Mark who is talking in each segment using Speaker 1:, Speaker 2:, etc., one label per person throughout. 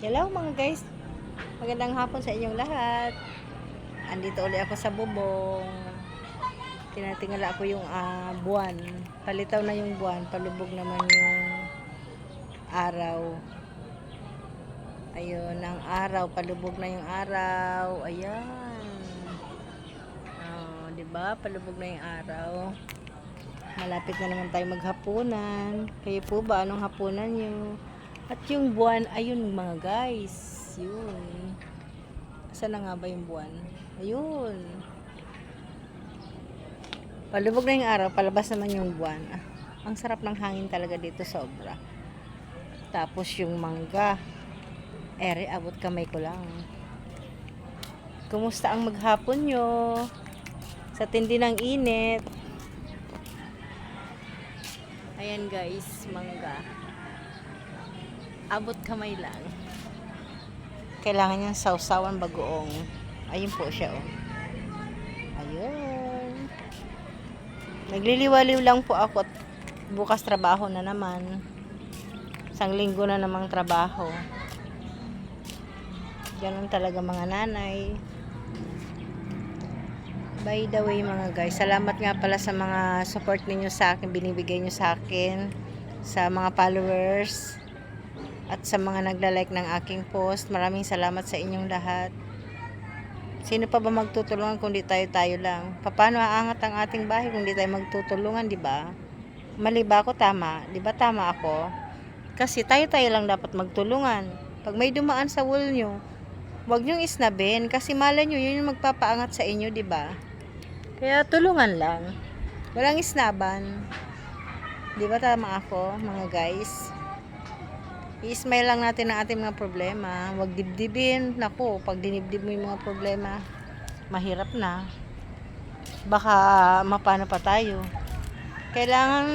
Speaker 1: Hello mga guys, magandang hapon sa inyong lahat. Andito ulit ako sa bubong. Tinatingala ako yung buwan. Palitaw na yung buwan, palubog naman yung araw. Ayun, ang araw, palubog na yung araw. Ayan. Oh, 'di ba? Palubog na yung araw. Malapit na naman tayo maghapunan. Kayo po ba, anong hapunan niyo? At yung buwan, ayun mga guys. Yun. Saan na nga ba yung buwan? Ayun. Palubog na yung araw, palabas naman yung buwan. Ang sarap ng hangin talaga dito, sobra. Tapos yung mangga. Ere, abot kamay ko lang. Kumusta ang maghapon nyo? Sa tindi ng init. Ayan guys, mangga. Abot kamay lang. Kailangan niyang sausawan bagoong. Ayun po siya, oh. Ayun. Nagliliwaliw lang po ako at bukas trabaho na naman. Isang linggo na namang trabaho. Ganun talaga mga nanay. By the way mga guys, salamat nga pala sa mga support ninyo sa akin, binibigay nyo sa akin, sa mga followers. At sa mga nagla-like ng aking post, maraming salamat sa inyong lahat. Sino pa ba magtutulungan kung di tayo lang? Paano aangat ang ating bahay kung di tayo magtutulungan, di ba? Mali ba ako? Tama. Di ba tama ako? Kasi tayo lang dapat magtulungan. Pag may dumaan sa wall nyo, huwag nyong isnabin kasi malay nyo yun yung magpapaangat sa inyo, di ba? Kaya tulungan lang. Walang isnaban. Di ba tama ako, mga guys? I-smile lang natin ang ating mga problema. Huwag dibdibin. Naku, pag dinibdib mo yung mga problema, mahirap na. Baka mapano pa tayo. Kailangan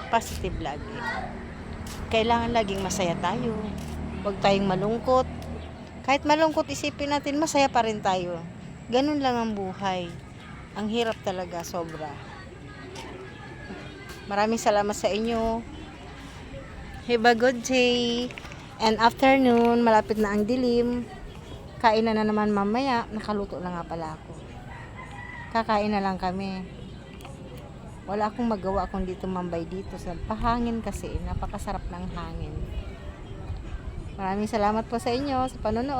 Speaker 1: positive lagi. Kailangan laging masaya tayo. Huwag tayong malungkot. Kahit malungkot, isipin natin, masaya pa rin tayo. Ganun lang ang buhay. Ang hirap talaga, sobra. Maraming salamat sa inyo. Have a good day and afternoon. Malapit na ang dilim. Kain na naman mamaya. Nakaluto na nga pala ako. Kakain na lang kami. Wala akong magawa kung dito mambay dito. Sa pahangin kasi. Napakasarap ng hangin. Maraming salamat po sa inyo sa panonood.